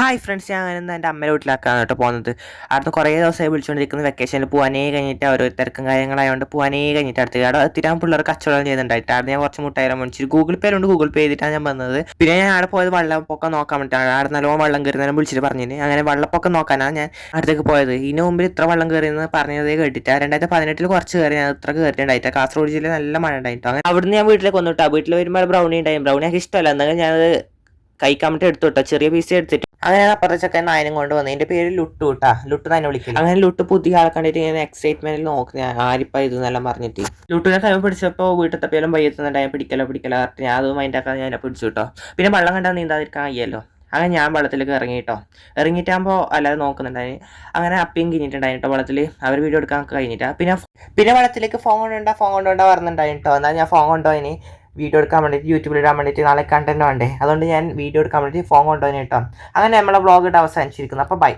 Hi friends, ഞാൻ അങ്ങനെ എൻ്റെ അമ്മയുടെ വീട്ടിലാക്കാണ് കേട്ടോ പോകുന്നത്. അവിടുന്ന് കുറേ ദിവസമായി വിളിച്ചുകൊണ്ടിരിക്കുന്നത് വെക്കേഷനിൽ പോകാനേ കഴിഞ്ഞിട്ട് ഓരോ തിരക്കും കാര്യങ്ങളായതുകൊണ്ട് പോകാനേ കഴിഞ്ഞിട്ട് അടുത്ത് അവിടെ എത്തിയിട്ടാൻ പിള്ളേർ കച്ചവടം ചെയ്യുന്നുണ്ടായിട്ട് അവിടെ ഞാൻ കുറച്ച് മുട്ടായിരം മേടിച്ചു. ഗൂഗിൾ പേ ഉണ്ട്, ഗൂഗിൾ പേ ചെയ്തിട്ടാണ് ഞാൻ വന്നത്. പിന്നെ ഞാൻ അവിടെ പോയത് വെള്ളപ്പൊക്കം നോക്കാൻ വേണ്ടിയിട്ടാണ്. അവിടെ നല്ലോണം വെള്ളം കയറുന്നതിനെ വിളിച്ചിട്ട് പറഞ്ഞിന്. അങ്ങനെ വെള്ളപ്പൊക്കം നോക്കാനാണ് ഞാൻ അടുത്തേക്ക് പോയത്. ഇതിന് മുമ്പിൽ ഇത്ര വെള്ളം കയറിയെന്ന് പറഞ്ഞതേ കേട്ടിട്ട് 2018 കുറച്ച് കയറി, ഞാൻ ഇത്ര കയറിയിട്ടുണ്ടായിട്ട്. കാസർഗോഡ് ജില്ലയിൽ നല്ല മഴ ഉണ്ടായിട്ടോ. അങ്ങനെ അവിടുന്ന് ഞാൻ വീട്ടിലേക്ക് വന്നിട്ടോ. വീട്ടിൽ വരുമ്പോൾ ബ്രൗണി ഉണ്ടായി. ബ്രൗണി എനിക്ക് ഇഷ്ടമല്ല, എന്നാലും ഞാനത് കഴിക്കാൻ വേണ്ടി എടുത്തു കേട്ടോ, ചെറിയ പീസ് എടുത്തിട്ട്. അങ്ങനെ അപ്പുറത്തെ ചക്കൻ നായനും കൊണ്ട് വന്നു. എൻ്റെ പേര് ലുട്ടു കേട്ടാ, ലുട്ടു തന്നെ വിളിക്കില്ല. അങ്ങനെ ലുട്ടു പുതിയ ആളെ കണ്ടിട്ട് ഇങ്ങനെ എക്സൈറ്റ്മെന്റിൽ നോക്കി ആരിപ്പ ഇതെന്നെല്ലാം പറഞ്ഞിട്ട് ലുട്ടുവിനെ കൈ പിടിച്ചപ്പോൾ വീട്ടിൽ തപ്പിയാലും പയ്യെത്തുന്നുണ്ടായി. പിടിക്കലോ ഞാൻ അത് മൈൻഡാക്കാതെ ഞാൻ പിടിച്ചു കേട്ടോ. പിന്നെ വെള്ളം കണ്ടാൽ നീന്താതിരിക്കാൻ അയ്യല്ലോ. അങ്ങനെ ഞാൻ വെള്ളത്തിലേക്ക് ഇറങ്ങിയിട്ടോ. ഇറങ്ങിയിട്ടാകുമ്പോൾ അല്ലാതെ നോക്കുന്നുണ്ടായി. അങ്ങനെ അപ്പിയും കഴിഞ്ഞിട്ടുണ്ടായി കേട്ടോ വെള്ളത്തിൽ. അവർ വീഡിയോ എടുക്കാൻ കഴിഞ്ഞിട്ടാ. പിന്നെ വെള്ളത്തിലേക്ക് ഫോൺ കൊണ്ടുകൊണ്ടാ പറഞ്ഞിട്ടുണ്ടായി കേട്ടോ. എന്നാൽ ഞാൻ ഫോൺ കൊണ്ടുപോയിന് വീഡിയോ എടുക്കാൻ വേണ്ടിയിട്ട്, യൂട്യൂബിൽ ഇടാൻ വേണ്ടിയിട്ട്, നാളെ കണ്ടന്റ് വേണ്ടേ. അതുകൊണ്ട് ഞാൻ വീഡിയോ എടുക്കാൻ വേണ്ടിയിട്ട് ഫോൺ കൊണ്ടുപോയിന് കേട്ടോ. അങ്ങനെ നമ്മളെ വ്ളോഗ് ഇട്ട് അവസാനിച്ചിരിക്കുന്നു. അപ്പോൾ ബൈ.